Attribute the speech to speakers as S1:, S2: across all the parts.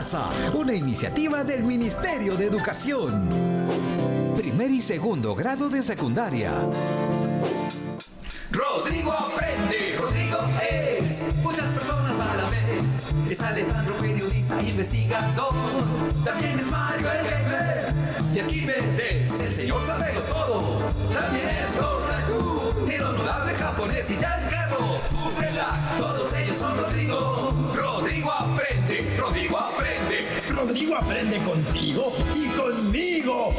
S1: Casa, una iniciativa del Ministerio de Educación. Primer y segundo grado de secundaria. Rodrigo aprende, Rodrigo es muchas personas a la vez. Es Alejandro, periodista e investigador. También es Mario el gamer. Y Arquímedes, el señor sabelo todo. También es Goraku, el honorable japonés y Giancarlo. Relax, todos ellos son Rodrigo. Rodrigo aprende, Rodrigo aprende.
S2: Rodrigo aprende contigo y conmigo.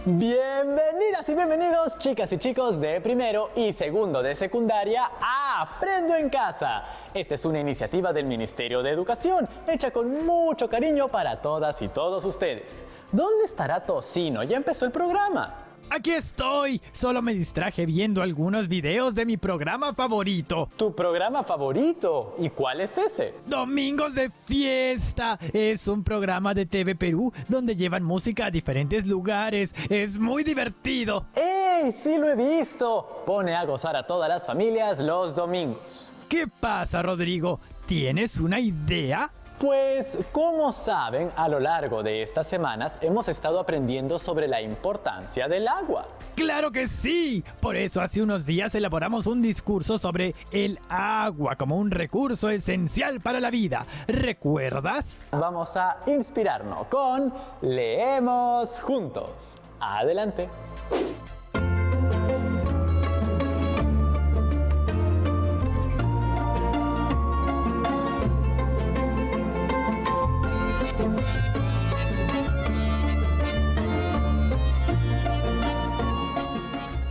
S3: Bienvenidas y bienvenidos, chicas y chicos de primero y segundo de secundaria a Aprendo en Casa. Esta es una iniciativa del Ministerio de Educación, hecha con mucho cariño para todas y todos ustedes. ¿Dónde estará Tocino? Ya empezó el programa.
S4: Aquí estoy, solo me distraje viendo algunos videos de mi programa favorito.
S3: ¿Tu programa favorito? ¿Y cuál es ese?
S4: Domingos de Fiesta. Es un programa de TV Perú donde llevan música a diferentes lugares. Es muy divertido.
S3: ¡Ey! Sí lo he visto. Pone a gozar a todas las familias los domingos.
S4: ¿Qué pasa, Rodrigo? ¿Tienes una idea?
S3: Pues, como saben, a lo largo de estas semanas hemos estado aprendiendo sobre la importancia del agua.
S4: ¡Claro que sí! Por eso hace unos días elaboramos un discurso sobre el agua como un recurso esencial para la vida. ¿Recuerdas?
S3: Vamos a inspirarnos con Leemos Juntos. Adelante.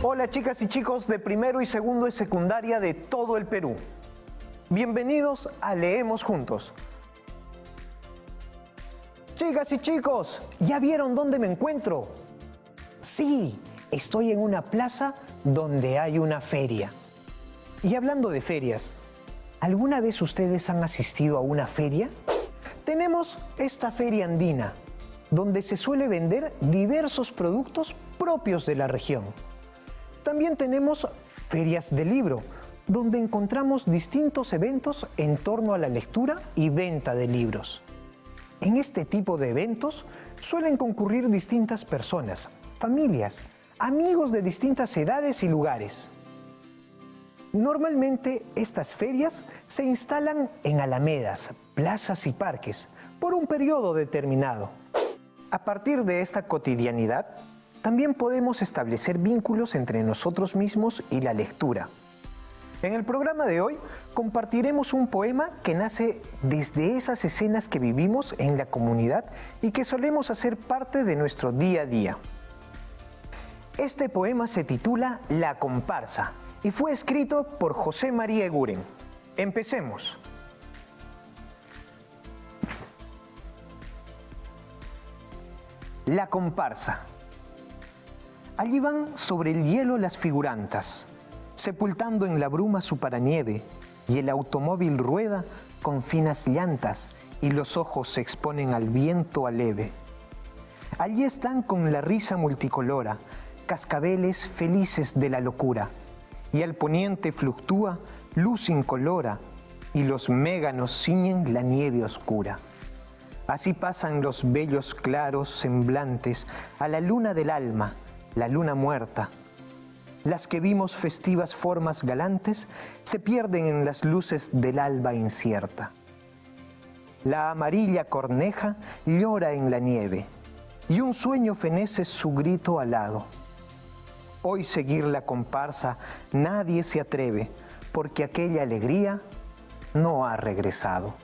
S5: Hola chicas y chicos de primero y segundo de secundaria de todo el Perú. Bienvenidos a Leemos Juntos. Chicas y chicos, ¿ya vieron dónde me encuentro? Sí, estoy en una plaza donde hay una feria. Y hablando de ferias, ¿alguna vez ustedes han asistido a una feria? Tenemos esta feria andina, donde se suele vender diversos productos propios de la región. También tenemos ferias de libro, donde encontramos distintos eventos en torno a la lectura y venta de libros. En este tipo de eventos suelen concurrir distintas personas, familias, amigos de distintas edades y lugares. Normalmente estas ferias se instalan en alamedas, plazas y parques por un periodo determinado. A partir de esta cotidianidad, también podemos establecer vínculos entre nosotros mismos y la lectura. En el programa de hoy compartiremos un poema que nace desde esas escenas que vivimos en la comunidad y que solemos hacer parte de nuestro día a día. Este poema se titula La Comparsa y fue escrito por José María Eguren. Empecemos. La comparsa. Allí van sobre el hielo las figurantas, sepultando en la bruma su paranieve, y el automóvil rueda con finas llantas, y los ojos se exponen al viento aleve. Allí están con la risa multicolora, cascabeles felices de la locura, y al poniente fluctúa luz incolora, y los méganos ciñen la nieve oscura. Así pasan los bellos claros semblantes a la luna del alma, la luna muerta. Las que vimos festivas formas galantes se pierden en las luces del alba incierta. La amarilla corneja llora en la nieve y un sueño fenece su grito alado. Hoy seguir la comparsa nadie se atreve porque aquella alegría no ha regresado.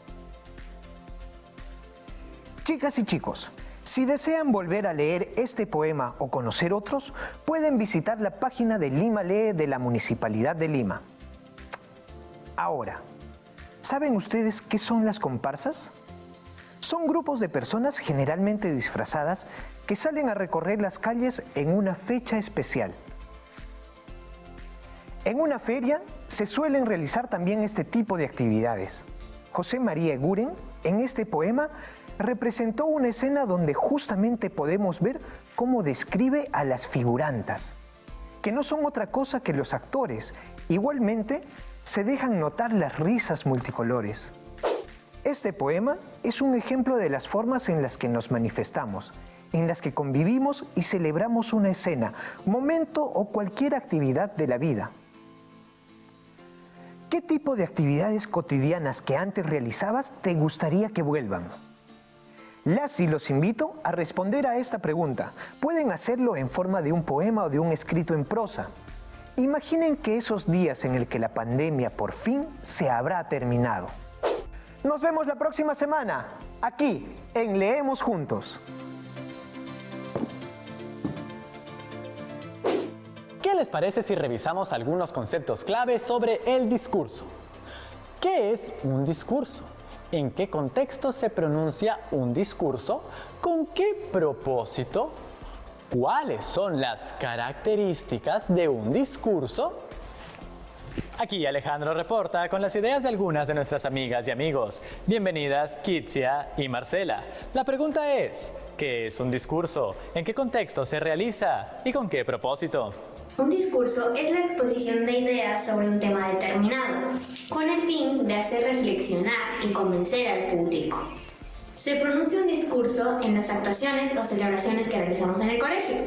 S5: Chicas y chicos, si desean volver a leer este poema o conocer otros, pueden visitar la página de Lima Lee de la Municipalidad de Lima. Ahora, ¿saben ustedes qué son las comparsas? Son grupos de personas generalmente disfrazadas que salen a recorrer las calles en una fecha especial. En una feria se suelen realizar también este tipo de actividades. José María Eguren, en este poema, representó una escena donde justamente podemos ver cómo describe a las figurantas, que no son otra cosa que los actores. Igualmente, se dejan notar las risas multicolores. Este poema es un ejemplo de las formas en las que nos manifestamos, en las que convivimos y celebramos una escena, momento o cualquier actividad de la vida. ¿Qué tipo de actividades cotidianas que antes realizabas te gustaría que vuelvan? Las y los invito a responder a esta pregunta. Pueden hacerlo en forma de un poema o de un escrito en prosa. Imaginen que esos días en el que la pandemia por fin se habrá terminado. Nos vemos la próxima semana, aquí en Leemos Juntos.
S3: ¿Qué les parece si revisamos algunos conceptos clave sobre el discurso? ¿Qué es un discurso? ¿En qué contexto se pronuncia un discurso? ¿Con qué propósito? ¿Cuáles son las características de un discurso? Aquí Alejandro reporta con las ideas de algunas de nuestras amigas y amigos. Bienvenidas Kitsia y Marcela. La pregunta es, ¿qué es un discurso? ¿En qué contexto se realiza? ¿Y con qué propósito?
S6: Un discurso es la exposición de ideas sobre un tema determinado, con el fin de hacer reflexionar y convencer al público. Se pronuncia un discurso en las actuaciones o celebraciones que realizamos en el colegio,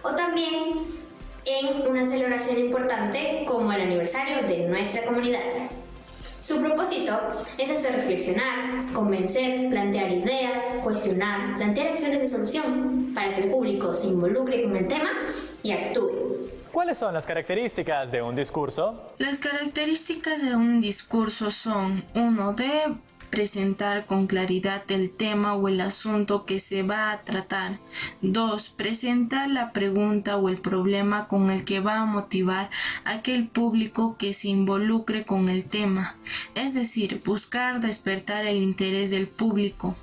S6: o también en una celebración importante como el aniversario de nuestra comunidad. Su propósito es hacer reflexionar, convencer, plantear ideas, cuestionar, plantear acciones de solución para que el público se involucre con el tema y actúe.
S3: ¿Cuáles son las características de un discurso?
S7: Las características de un discurso son: 1. Debe presentar con claridad el tema o el asunto que se va a tratar. 2. Presentar la pregunta o el problema con el que va a motivar a aquel público que se involucre con el tema, es decir, buscar despertar el interés del público.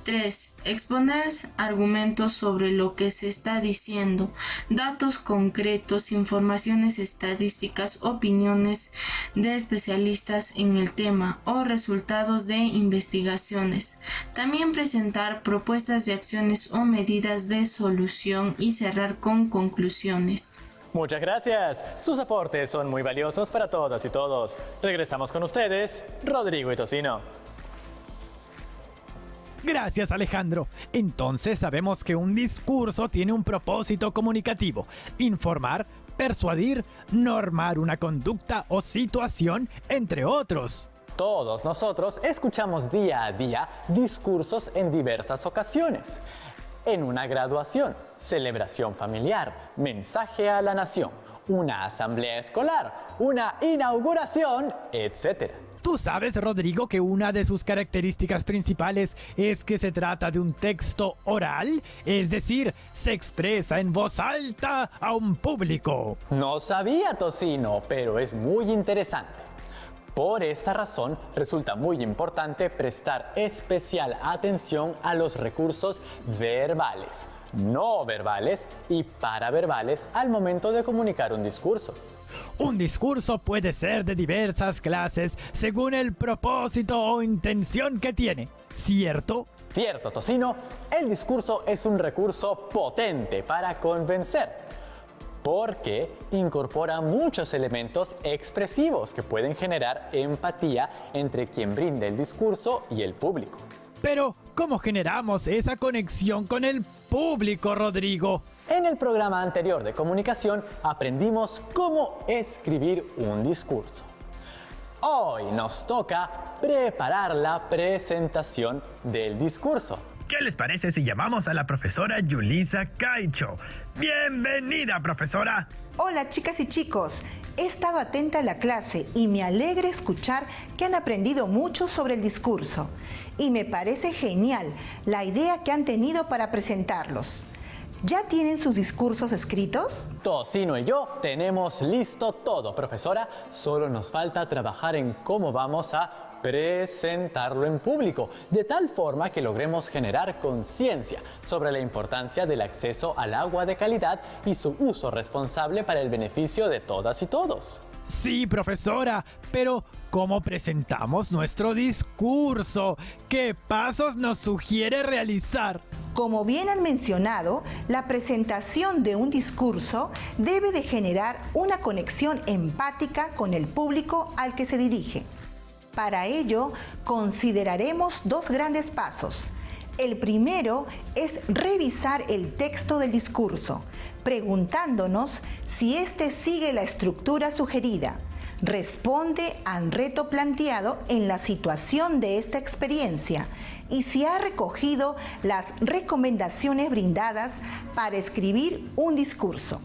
S7: 3. Exponer argumentos sobre lo que se está diciendo, datos concretos, informaciones estadísticas, opiniones de especialistas en el tema o resultados de investigaciones. También presentar propuestas de acciones o medidas de solución y cerrar con conclusiones.
S3: Muchas gracias. Sus aportes son muy valiosos para todas y todos. Regresamos con ustedes, Rodrigo y Tocino.
S4: Gracias, Alejandro. Entonces sabemos que un discurso tiene un propósito comunicativo: informar, persuadir, normar una conducta o situación, entre otros.
S3: Todos nosotros escuchamos día a día discursos en diversas ocasiones. En una graduación, celebración familiar, mensaje a la nación, una asamblea escolar, una inauguración, etc.
S4: Tú sabes, Rodrigo, que una de sus características principales es que se trata de un texto oral, es decir, se expresa en voz alta a un público.
S3: No sabía, Tocino, pero es muy interesante. Por esta razón, resulta muy importante prestar especial atención a los recursos verbales, no verbales y paraverbales al momento de comunicar un discurso.
S4: Un discurso puede ser de diversas clases según el propósito o intención que tiene, ¿cierto?
S3: Cierto, Tocino, el discurso es un recurso potente para convencer, porque incorpora muchos elementos expresivos que pueden generar empatía entre quien brinda el discurso y el público.
S4: Pero, ¿cómo generamos esa conexión con el público, Rodrigo?
S3: En el programa anterior de comunicación aprendimos cómo escribir un discurso. Hoy nos toca preparar la presentación del discurso.
S2: ¿Qué les parece si llamamos a la profesora Yulisa Caicho? ¡Bienvenida, profesora!
S8: Hola, chicas y chicos. He estado atenta a la clase y me alegra escuchar que han aprendido mucho sobre el discurso. Y me parece genial la idea que han tenido para presentarlos. ¿Ya tienen sus discursos escritos?
S3: Tocino y yo tenemos listo todo, profesora. Solo nos falta trabajar en cómo vamos a presentarlo en público, de tal forma que logremos generar conciencia sobre la importancia del acceso al agua de calidad y su uso responsable para el beneficio de todas y todos.
S4: Sí, profesora, pero ¿cómo presentamos nuestro discurso? ¿Qué pasos nos sugiere realizar?
S8: Como bien han mencionado, la presentación de un discurso debe de generar una conexión empática con el público al que se dirige. Para ello, consideraremos dos grandes pasos. El primero es revisar el texto del discurso, preguntándonos si éste sigue la estructura sugerida, responde al reto planteado en la situación de esta experiencia y si ha recogido las recomendaciones brindadas para escribir un discurso.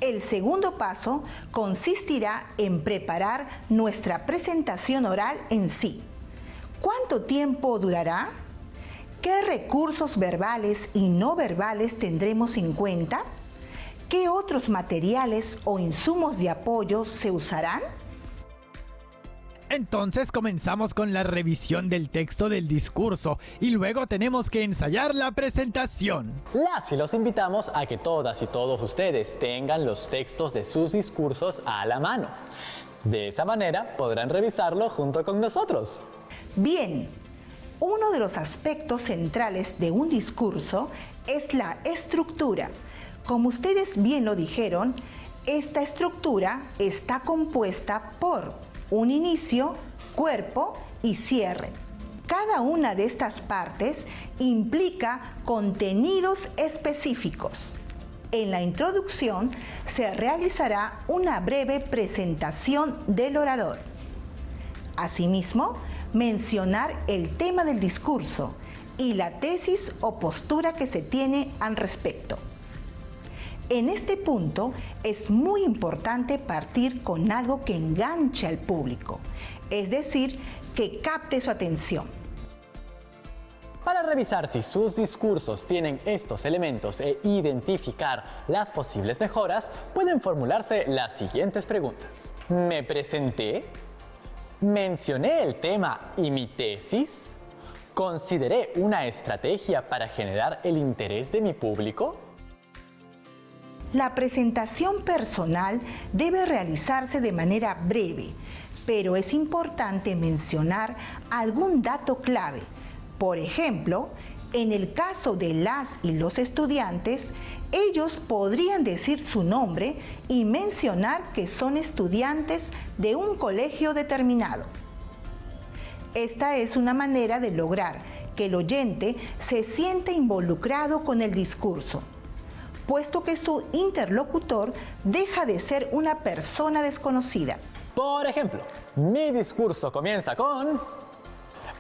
S8: El segundo paso consistirá en preparar nuestra presentación oral en sí. ¿Cuánto tiempo durará? ¿Qué recursos verbales y no verbales tendremos en cuenta? ¿Qué otros materiales o insumos de apoyo se usarán?
S4: Entonces comenzamos con la revisión del texto del discurso y luego tenemos que ensayar la presentación.
S3: Las y los invitamos a que todas y todos ustedes tengan los textos de sus discursos a la mano. De esa manera podrán revisarlo junto con nosotros.
S8: Bien, uno de los aspectos centrales de un discurso es la estructura. Como ustedes bien lo dijeron, esta estructura está compuesta por un inicio, cuerpo y cierre. Cada una de estas partes implica contenidos específicos. En la introducción se realizará una breve presentación del orador. Asimismo, mencionar el tema del discurso y la tesis o postura que se tiene al respecto. En este punto es muy importante partir con algo que enganche al público, es decir, que capte su atención.
S3: Para revisar si sus discursos tienen estos elementos e identificar las posibles mejoras, pueden formularse las siguientes preguntas. ¿Me presenté? ¿Mencioné el tema y mi tesis? ¿Consideré una estrategia para generar el interés de mi público?
S8: La presentación personal debe realizarse de manera breve, pero es importante mencionar algún dato clave. Por ejemplo, en el caso de las y los estudiantes, ellos podrían decir su nombre y mencionar que son estudiantes de un colegio determinado. Esta es una manera de lograr que el oyente se sienta involucrado con el discurso, puesto que su interlocutor deja de ser una persona desconocida.
S3: Por ejemplo, mi discurso comienza con: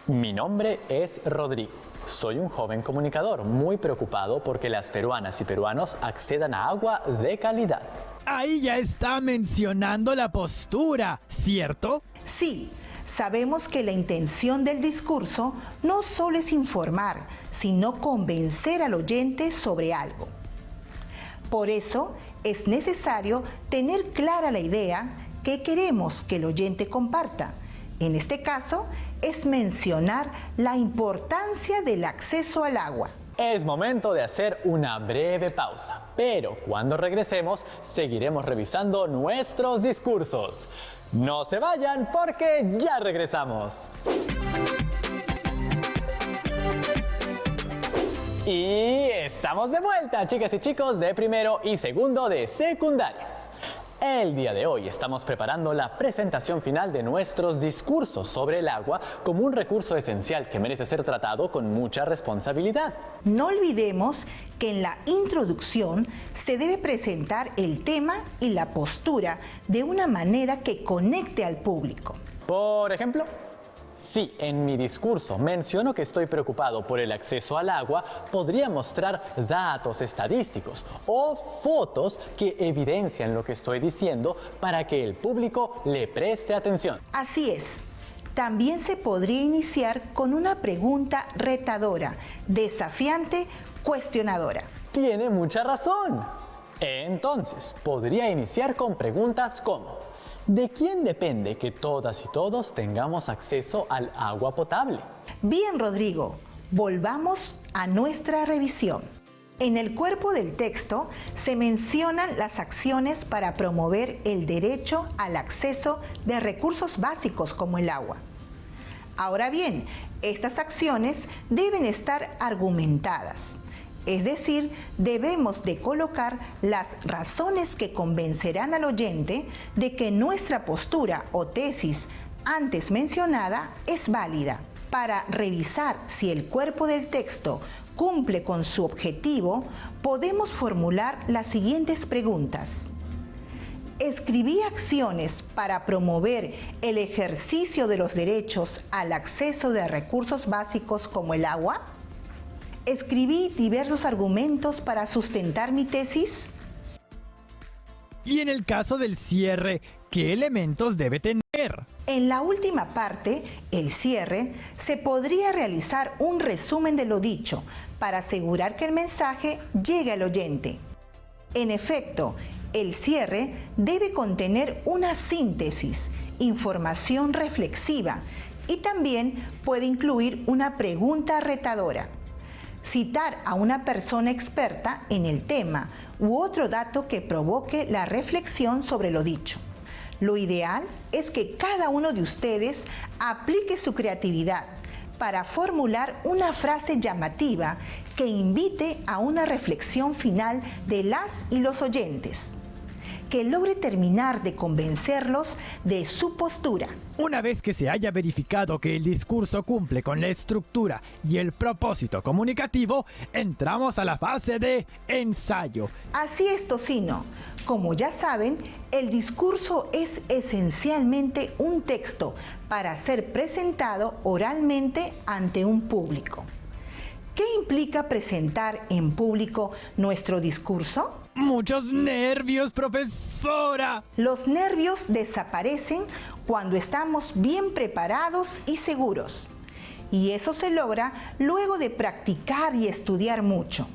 S3: mi nombre es Rodrigo. Soy un joven comunicador muy preocupado porque las peruanas y peruanos accedan a agua de calidad.
S4: Ahí ya está mencionando la postura, ¿cierto?
S8: Sí, sabemos que la intención del discurso no solo es informar, sino convencer al oyente sobre algo. Por eso es necesario tener clara la idea que queremos que el oyente comparta. En este caso, es mencionar la importancia del acceso al agua.
S3: Es momento de hacer una breve pausa, pero cuando regresemos seguiremos revisando nuestros discursos. No se vayan porque ya regresamos. Y estamos de vuelta, chicas y chicos de primero y segundo de secundaria. El día de hoy estamos preparando la presentación final de nuestros discursos sobre el agua como un recurso esencial que merece ser tratado con mucha responsabilidad.
S8: No olvidemos que en la introducción se debe presentar el tema y la postura de una manera que conecte al público.
S3: Por ejemplo, si en mi discurso menciono que estoy preocupado por el acceso al agua, podría mostrar datos estadísticos o fotos que evidencian lo que estoy diciendo para que el público le preste atención.
S8: Así es. También se podría iniciar con una pregunta retadora, desafiante, cuestionadora.
S3: Tiene mucha razón. Entonces, podría iniciar con preguntas como: ¿de quién depende que todas y todos tengamos acceso al agua potable?
S8: Bien, Rodrigo, volvamos a nuestra revisión. En el cuerpo del texto se mencionan las acciones para promover el derecho al acceso de recursos básicos como el agua. Ahora bien, estas acciones deben estar argumentadas. Es decir, debemos de colocar las razones que convencerán al oyente de que nuestra postura o tesis antes mencionada es válida. Para revisar si el cuerpo del texto cumple con su objetivo, podemos formular las siguientes preguntas. ¿Escribí acciones para promover el ejercicio de los derechos al acceso de recursos básicos como el agua? ¿Escribí diversos argumentos para sustentar mi tesis?
S4: Y en el caso del cierre, ¿qué elementos debe tener?
S8: En la última parte, el cierre, se podría realizar un resumen de lo dicho para asegurar que el mensaje llegue al oyente. En efecto, el cierre debe contener una síntesis, información reflexiva y también puede incluir una pregunta retadora. Citar a una persona experta en el tema u otro dato que provoque la reflexión sobre lo dicho. Lo ideal es que cada uno de ustedes aplique su creatividad para formular una frase llamativa que invite a una reflexión final de las y los oyentes, que logre terminar de convencerlos de su postura.
S4: Una vez que se haya verificado que el discurso cumple con la estructura y el propósito comunicativo, entramos a la fase de ensayo.
S8: Así es, Tocino. Como ya saben, el discurso es esencialmente un texto para ser presentado oralmente ante un público. ¿Qué implica presentar en público nuestro discurso?
S4: ¡Muchos nervios, profesora!
S8: Los nervios desaparecen cuando estamos bien preparados y seguros. Y eso se logra luego de practicar y estudiar mucho.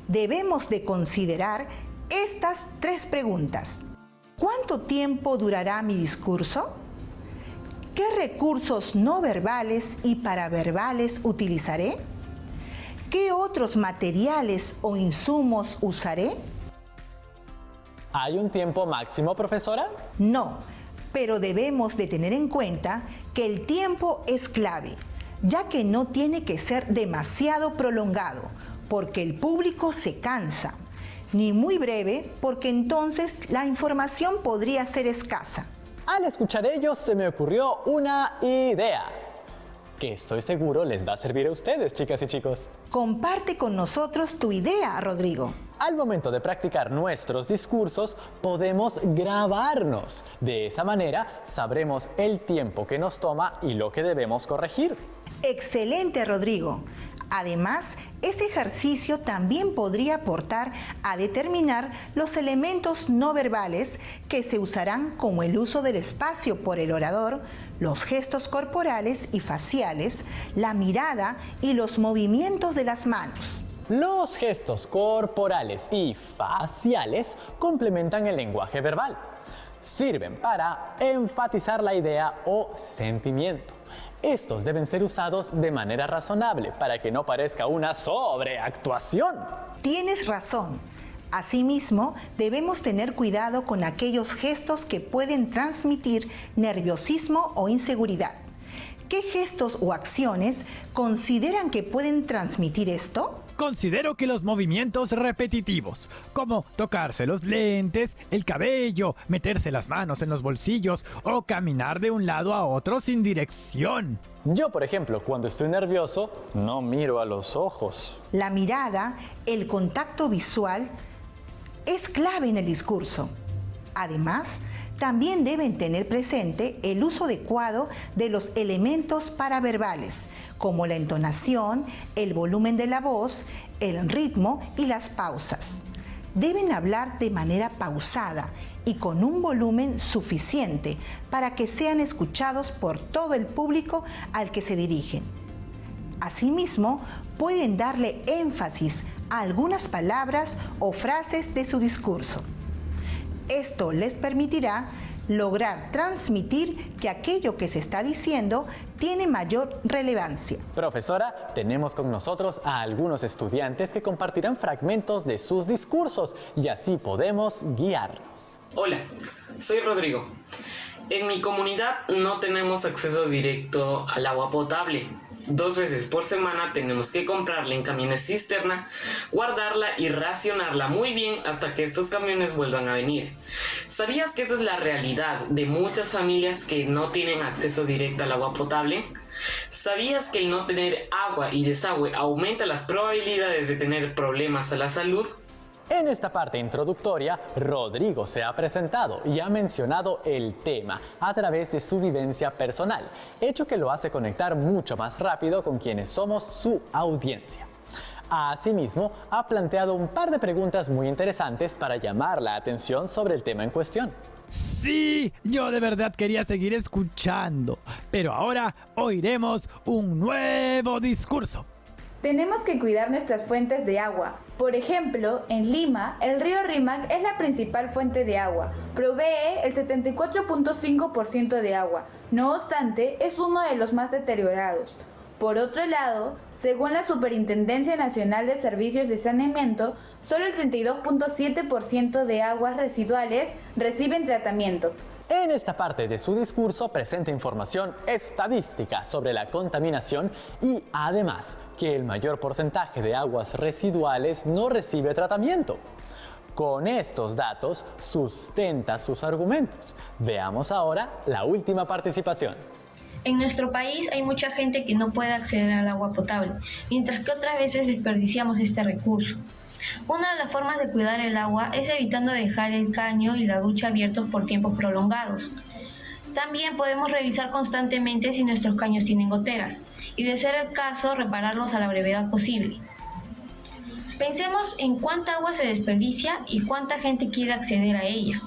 S8: Debemos de considerar estas 3 preguntas. ¿Cuánto tiempo durará mi discurso? ¿Qué recursos no verbales y paraverbales utilizaré? ¿Qué otros materiales o insumos usaré?
S3: ¿Hay un tiempo máximo, profesora?
S8: No, pero debemos de tener en cuenta que el tiempo es clave, ya que no tiene que ser demasiado prolongado, porque el público se cansa, ni muy breve, porque entonces la información podría ser escasa.
S3: Al escuchar ello se me ocurrió una idea, que estoy seguro les va a servir a ustedes, chicas y chicos.
S8: Comparte con nosotros tu idea, Rodrigo.
S3: Al momento de practicar nuestros discursos, podemos grabarnos. De esa manera, sabremos el tiempo que nos toma y lo que debemos corregir.
S8: Excelente, Rodrigo. Además, ese ejercicio también podría aportar a determinar los elementos no verbales que se usarán, como el uso del espacio por el orador, los gestos corporales y faciales, la mirada y los movimientos de las manos.
S3: Los gestos corporales y faciales complementan el lenguaje verbal. Sirven para enfatizar la idea o sentimiento. Estos deben ser usados de manera razonable para que no parezca una sobreactuación.
S8: Tienes razón. Asimismo, debemos tener cuidado con aquellos gestos que pueden transmitir nerviosismo o inseguridad. ¿Qué gestos o acciones consideran que pueden transmitir esto?
S4: Considero que los movimientos repetitivos, como tocarse los lentes, el cabello, meterse las manos en los bolsillos o caminar de un lado a otro sin dirección.
S3: Yo, por ejemplo, cuando estoy nervioso, no miro a los ojos.
S8: La mirada, el contacto visual, es clave en el discurso. Además, también deben tener presente el uso adecuado de los elementos paraverbales, como la entonación, el volumen de la voz, el ritmo y las pausas. Deben hablar de manera pausada y con un volumen suficiente para que sean escuchados por todo el público al que se dirigen. Asimismo, pueden darle énfasis a algunas palabras o frases de su discurso. Esto les permitirá lograr transmitir que aquello que se está diciendo tiene mayor relevancia.
S3: Profesora, tenemos con nosotros a algunos estudiantes que compartirán fragmentos de sus discursos y así podemos guiarnos.
S9: Hola, soy Rodrigo. En mi comunidad no tenemos acceso directo al agua potable. 2 veces por semana tenemos que comprarla en camiones cisterna, guardarla y racionarla muy bien hasta que estos camiones vuelvan a venir. ¿Sabías que esta es la realidad de muchas familias que no tienen acceso directo al agua potable? ¿Sabías que el no tener agua y desagüe aumenta las probabilidades de tener problemas a la salud?
S3: En esta parte introductoria, Rodrigo se ha presentado y ha mencionado el tema a través de su vivencia personal, hecho que lo hace conectar mucho más rápido con quienes somos su audiencia. Asimismo, ha planteado un par de preguntas muy interesantes para llamar la atención sobre el tema en cuestión.
S4: Sí, yo de verdad quería seguir escuchando, pero ahora oiremos un nuevo discurso.
S10: Tenemos que cuidar nuestras fuentes de agua. Por ejemplo, en Lima, el río Rímac es la principal fuente de agua. Provee el 74.5% de agua. No obstante, es uno de los más deteriorados. Por otro lado, según la Superintendencia Nacional de Servicios de Saneamiento, solo el 32.7% de aguas residuales reciben tratamiento.
S3: En esta parte de su discurso presenta información estadística sobre la contaminación y además que el mayor porcentaje de aguas residuales no recibe tratamiento. Con estos datos sustenta sus argumentos. Veamos ahora la última participación.
S11: En nuestro país hay mucha gente que no puede acceder al agua potable, mientras que otras veces desperdiciamos este recurso. Una de las formas de cuidar el agua es evitando dejar el caño y la ducha abiertos por tiempos prolongados. También podemos revisar constantemente si nuestros caños tienen goteras y, de ser el caso, repararlos a la brevedad posible. Pensemos en cuánta agua se desperdicia y cuánta gente quiere acceder a ella.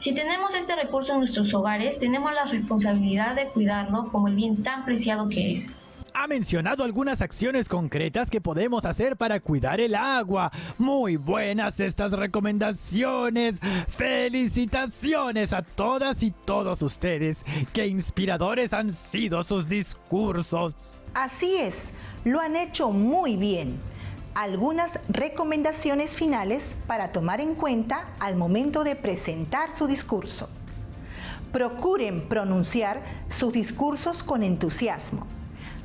S11: Si tenemos este recurso en nuestros hogares, tenemos la responsabilidad de cuidarlo como el bien tan preciado que es.
S4: Ha mencionado algunas acciones concretas que podemos hacer para cuidar el agua. Muy buenas estas recomendaciones. Felicitaciones a todas y todos ustedes. Qué inspiradores han sido sus discursos.
S8: Así es, lo han hecho muy bien. Algunas recomendaciones finales para tomar en cuenta al momento de presentar su discurso. Procuren pronunciar sus discursos con entusiasmo.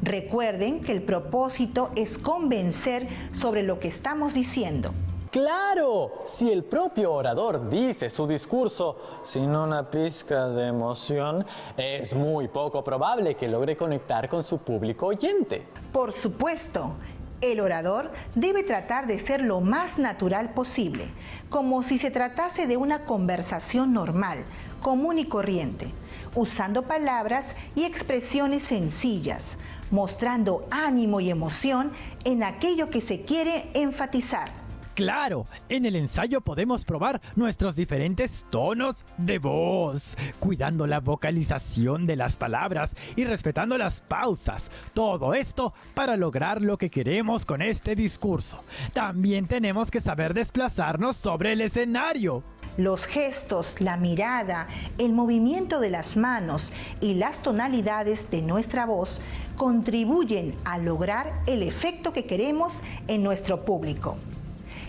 S8: Recuerden que el propósito es convencer sobre lo que estamos diciendo.
S3: ¡Claro! Si el propio orador dice su discurso sin una pizca de emoción, es muy poco probable que logre conectar con su público oyente.
S8: Por supuesto, el orador debe tratar de ser lo más natural posible, como si se tratase de una conversación normal, común y corriente, usando palabras y expresiones sencillas, mostrando ánimo y emoción en aquello que se quiere enfatizar.
S4: Claro, en el ensayo podemos probar nuestros diferentes tonos de voz, cuidando la vocalización de las palabras y respetando las pausas. Todo esto para lograr lo que queremos con este discurso. También tenemos que saber desplazarnos sobre el escenario.
S8: Los gestos, la mirada, el movimiento de las manos y las tonalidades de nuestra voz contribuyen a lograr el efecto que queremos en nuestro público.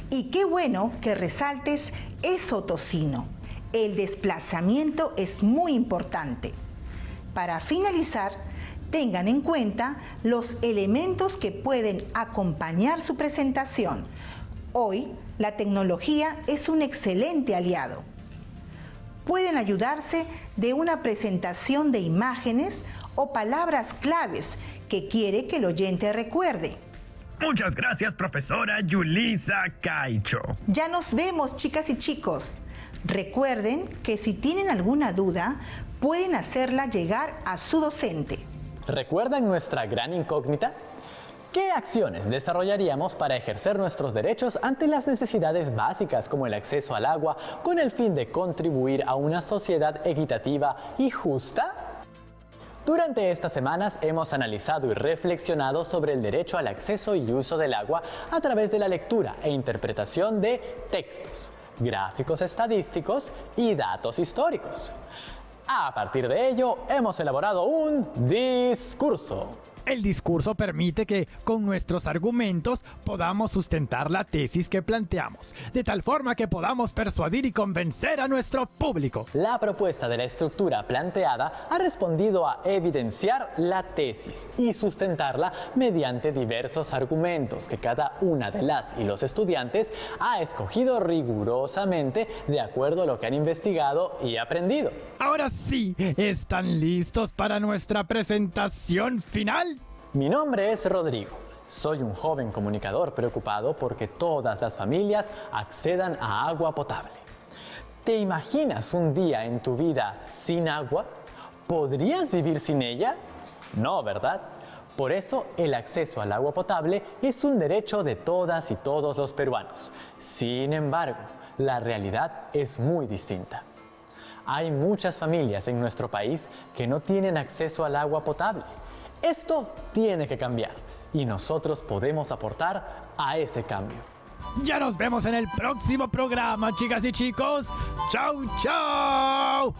S8: Y qué bueno que resaltes eso, Tocino. El desplazamiento es muy importante. Para finalizar, tengan en cuenta los elementos que pueden acompañar su presentación. Hoy, la tecnología es un excelente aliado. Pueden ayudarse de una presentación de imágenes o palabras claves que quiere que el oyente recuerde.
S2: Muchas gracias, profesora Yulisa Caicho.
S8: Ya nos vemos, chicas y chicos. Recuerden que si tienen alguna duda, pueden hacerla llegar a su docente.
S3: ¿Recuerdan nuestra gran incógnita? ¿Qué acciones desarrollaríamos para ejercer nuestros derechos ante las necesidades básicas como el acceso al agua con el fin de contribuir a una sociedad equitativa y justa? Durante estas semanas hemos analizado y reflexionado sobre el derecho al acceso y uso del agua a través de la lectura e interpretación de textos, gráficos estadísticos y datos históricos. A partir de ello, hemos elaborado un discurso.
S4: El discurso permite que, con nuestros argumentos, podamos sustentar la tesis que planteamos, de tal forma que podamos persuadir y convencer a nuestro público.
S3: La propuesta de la estructura planteada ha respondido a evidenciar la tesis y sustentarla mediante diversos argumentos que cada una de las y los estudiantes ha escogido rigurosamente de acuerdo a lo que han investigado y aprendido.
S4: Ahora sí, ¿están listos para nuestra presentación final?
S3: Mi nombre es Rodrigo. Soy un joven comunicador preocupado porque todas las familias accedan a agua potable. ¿Te imaginas un día en tu vida sin agua? ¿Podrías vivir sin ella? No, ¿verdad? Por eso el acceso al agua potable es un derecho de todas y todos los peruanos. Sin embargo, la realidad es muy distinta. Hay muchas familias en nuestro país que no tienen acceso al agua potable. Esto tiene que cambiar y nosotros podemos aportar a ese cambio.
S4: Ya nos vemos en el próximo programa, chicas y chicos. ¡Chau, chau!